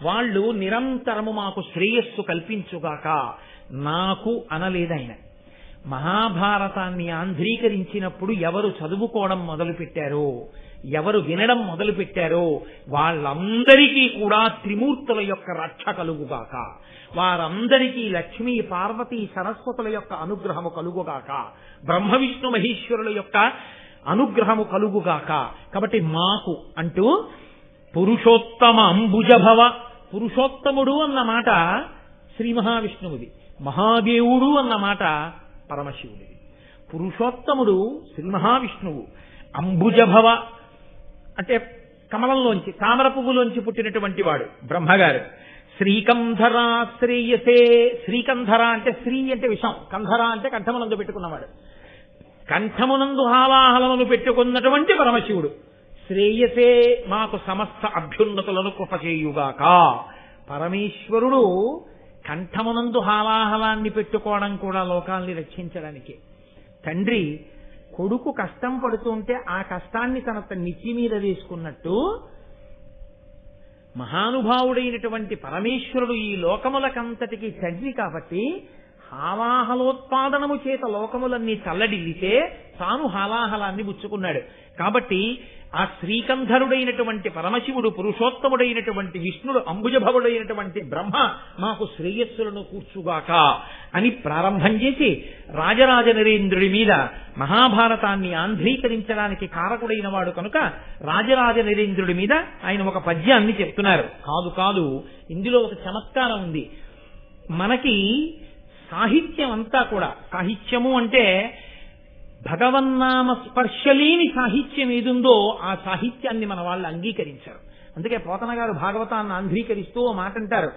వాళ్ళు నిరంతరము మాకు శ్రేయస్సు కల్పించుగాక. నాకు అనలేదాయన. మహాభారతాన్ని ఆంధ్రీకరించినప్పుడు ఎవరు చదువుకోవడం మొదలుపెట్టారో, ఎవరు వినడం మొదలుపెట్టారో వాళ్ళందరికీ కూడా త్రిమూర్తుల యొక్క రక్ష కలుగుగాక, వారందరికీ లక్ష్మీ పార్వతీ సరస్వతుల యొక్క అనుగ్రహము కలుగుగాక, బ్రహ్మ విష్ణు మహేశ్వరుల యొక్క అనుగ్రహము కలుగుగాక. కాబట్టి మాకు అంటూ పురుషోత్తమ అంబుజభవ, పురుషోత్తముడు అన్న మాట శ్రీ మహావిష్ణువుది, మహాదేవుడు అన్న మాట పరమశివుడిది. పురుషోత్తముడు శ్రీ మహావిష్ణువు, అంబుజభవ అంటే కమలంలోంచి తామర పువ్వులోంచి పుట్టినటువంటి వాడు బ్రహ్మగారు. శ్రీకంధర శ్రేయసే, శ్రీకంధర అంటే శ్రీ అంటే విషం, కంధర అంటే కంఠమునందు పెట్టుకున్నవాడు, కంఠమునందు హాలాహలమును పెట్టుకున్నటువంటి పరమశివుడు. శ్రేయసే మాకు సమస్త అభ్యున్నతులను కృపచేయుగాక. పరమేశ్వరుడు కంఠమునందు హాలాహలాన్ని పెట్టుకోవడం కూడా లోకాల్ని రక్షించడానికి. తండ్రి కొడుకు కష్టం పడుతుంటే ఆ కష్టాన్ని తన నెత్తి మీద వేసుకున్నట్టు మహానుభావుడైనటువంటి పరమేశ్వరుడు ఈ లోకములకంతటికి తండ్రి కాబట్టి హాలాహలోత్పాదనము చేత లోకములన్నీ చల్లడిల్లితే తాను హాలాహలాన్ని పుచ్చుకున్నాడు. కాబట్టి ఆ శ్రీకంధరుడైనటువంటి పరమశివుడు, పురుషోత్తముడైనటువంటి విష్ణుడు, అంబుజభవుడైనటువంటి బ్రహ్మ మాకు శ్రేయస్సులను కూర్చుగాక అని ప్రారంభం చేసి రాజరాజ నరేంద్రుడి మీద మహాభారతాన్ని ఆంధ్రీకరించడానికి కారకుడైన వాడు కనుక రాజరాజ నరేంద్రుడి మీద ఆయన ఒక పద్యాన్ని చెప్తున్నారు. కాదు, ఇందులో ఒక చమత్కారం ఉంది. మనకి సాహిత్యం అంతా కూడా, సాహిత్యము అంటే భగవన్నామ స్పర్శలేని సాహిత్యం ఏదుందో ఆ సాహిత్యాన్ని మన వాళ్ళు అంగీకరించారు. అందుకే పోతన గారు భాగవతాన్ని ఆంధ్రీకరిస్తూ ఓ మాట అంటారు,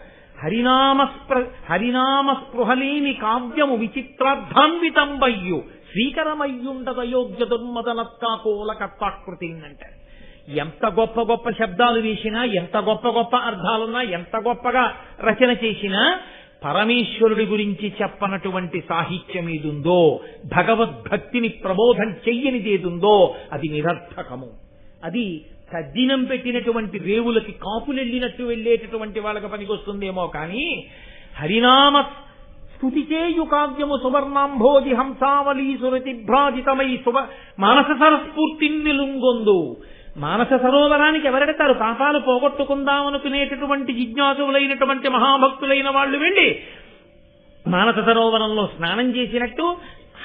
హరినామ స్పృహలేని కావ్యము విచిత్రార్థాన్వితంబయ్యు శ్రీకరమయ్యుండదయోగ్య దుర్మదనత్కాకోల కర్తాకృతి అంటారు. ఎంత గొప్ప గొప్ప శబ్దాలు వేసినా, ఎంత గొప్ప గొప్ప అర్థాలున్నా, ఎంత గొప్పగా రచన చేసినా పరమేశ్వరుడి గురించి చెప్పనటువంటి సాహిత్యం ఏదుందో, భగవద్భక్తిని ప్రబోధం చెయ్యనిదేదుందో అది నిరర్థకము. అది తద్దినం పెట్టినటువంటి రేవులకి కాపులెళ్ళినట్టు వెళ్ళేటటువంటి వాళ్ళకి పనికొస్తుందేమో కానీ హరినామ స్తుతి చేయు కావ్యము సువర్ణాంభోజి హంసావళీ సురతిభ్రాజితమై మానస సరస్ఫూర్తి నిలుంగొందు. మానస సరోవరానికి ఎవరెడతారు? పాపాలు పోగొట్టుకుందామనుకునేటటువంటి జిజ్ఞాసులైనటువంటి మహాభక్తులైన వాళ్ళు వెళ్ళి మానస సరోవరంలో స్నానం చేసినట్టు,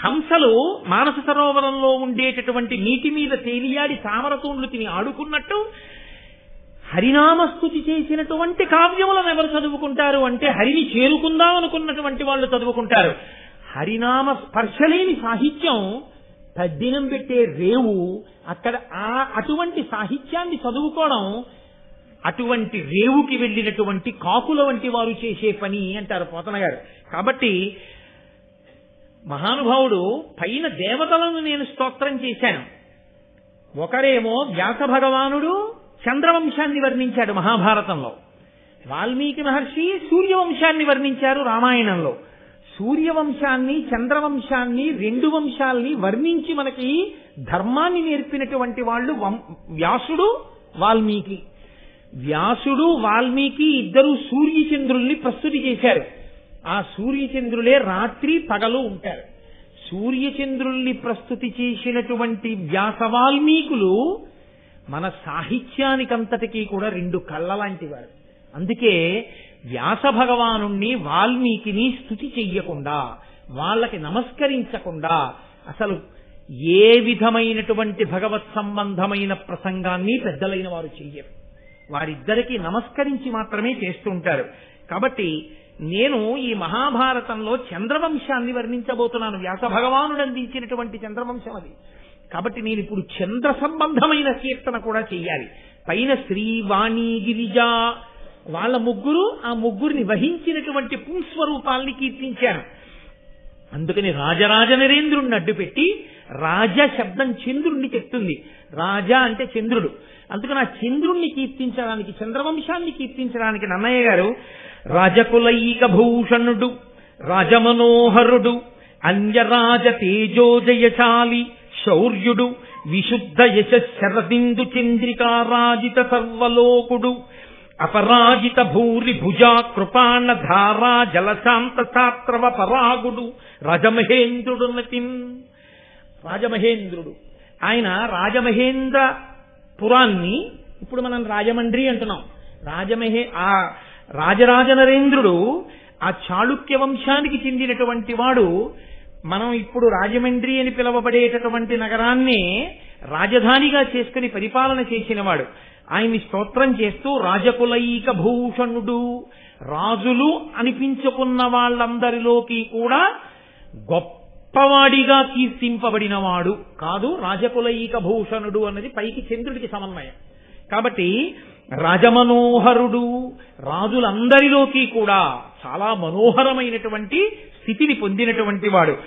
హంసలు మానస సరోవరంలో ఉండేటటువంటి నీటి మీద తేలియాడి తామరతూండ్లు తిని ఆడుకున్నట్టు హరినామస్తుతి చేసినటువంటి కావ్యములను ఎవరు చదువుకుంటారు అంటే హరిని చేరుకుందాం అనుకున్నటువంటి వాళ్ళు చదువుకుంటారు. హరినామ స్పర్శలేని సాహిత్యం తద్దినం పెట్టే రేవు, అక్కడ అటువంటి సాహిత్యాన్ని చదువుకోవడం అటువంటి రేవుకి వెళ్ళినటువంటి కాకుల వంటి వారు చేసే పని అంటారు పోతన గారు. కాబట్టి మహానుభావుడు పైన దేవతలను నేను స్తోత్రం చేశాను. ఒకరేమో వ్యాస భగవానుడు చంద్రవంశాన్ని వర్ణించాడు మహాభారతంలో, వాల్మీకి మహర్షి సూర్యవంశాన్ని వర్ణించారు రామాయణంలో. సూర్యవంశాన్ని, చంద్రవంశాన్ని, రెండు వంశాల్ని వర్ణించి మనకి ధర్మాన్ని నేర్పినటువంటి వాళ్ళు వ్యాసుడు, వాల్మీకి. వ్యాసుడు, వాల్మీకి ఇద్దరు సూర్యచంద్రుల్ని ప్రస్తుతి చేశారు. ఆ సూర్యచంద్రులే రాత్రి పగలు ఉంటారు. సూర్యచంద్రుల్ని ప్రస్తుతి చేసినటువంటి వ్యాస వాల్మీకులు మన సాహిత్యానికంతటికీ కూడా రెండు కళ్ళ లాంటి వారు. అందుకే వ్యాస భగవానుణ్ణి, వాల్మీకిని స్తుతి చెయ్యకుండా, వాళ్ళకి నమస్కరించకుండా అసలు ఏ విధమైనటువంటి భగవత్ సంబంధమైన ప్రసంగాన్ని పెద్దలైన వారు చెయ్యరు. వారిద్దరికీ నమస్కరించి మాత్రమే చేస్తుంటారు. కాబట్టి నేను ఈ మహాభారతంలో చంద్రవంశాన్ని వర్ణించబోతున్నాను. వ్యాస భగవానుడు అందించినటువంటి చంద్రవంశం అది. కాబట్టి నేను ఇప్పుడు చంద్ర సంబంధమైన కీర్తన కూడా చెయ్యాలి. పైన శ్రీ వాణి గిరిజ వాళ్ళ ముగ్గురు, ఆ ముగ్గురిని వహించినటువంటి పుంస్వరూపాల్ని కీర్తించాను. అందుకని రాజరాజ నరేంద్రుణ్ణి అడ్డుపెట్టి రాజ శబ్దం చంద్రుణ్ణి చెప్తుంది. రాజా అంటే చంద్రుడు. అందుకని ఆ చంద్రుణ్ణి కీర్తించడానికి, చంద్రవంశాన్ని కీర్తించడానికి నన్నయ్య గారు రాజకులైక భూషణుడు, రాజమనోహరుడు, అంజరాజ తేజోజయశాలి, శౌర్యుడు, విశుద్ధ యశ శరదిందు చంద్రికారాజిత సర్వలోకుడు, అపరాజిత భూరి భుజా కృపాణ ధారా జలశాంత శాస్త్రవ పరాగుడు రాజమహేంద్రుడు రాజమహేంద్రుడు ఆయన రాజమహేంద్రపురాన్ని ఇప్పుడు మనం రాజమండ్రి అంటున్నాం. ఆ రాజరాజ నరేంద్రుడు ఆ చాళుక్య వంశానికి చెందినటువంటి వాడు. మనం ఇప్పుడు రాజమండ్రి అని పిలువబడేటటువంటి నగరాన్ని రాజధానిగా చేసుకుని పరిపాలన చేసినవాడు. ఆయన్ని స్తోత్రం చేస్తూ రాజకులైక భూషణుడు, రాజులు అనిపించుకున్న వాళ్ళందరిలోకి కూడా గొప్పవాడిగా కీర్తింపబడినవాడు కాదు. రాజకులైక భూషణుడు అన్నది పైకి చంద్రుడికి సమన్వయం. కాబట్టి రాజమనోహరుడు, రాజులందరిలోకి కూడా చాలా మనోహరమైనటువంటి స్థితిని పొందినటువంటి వాడు.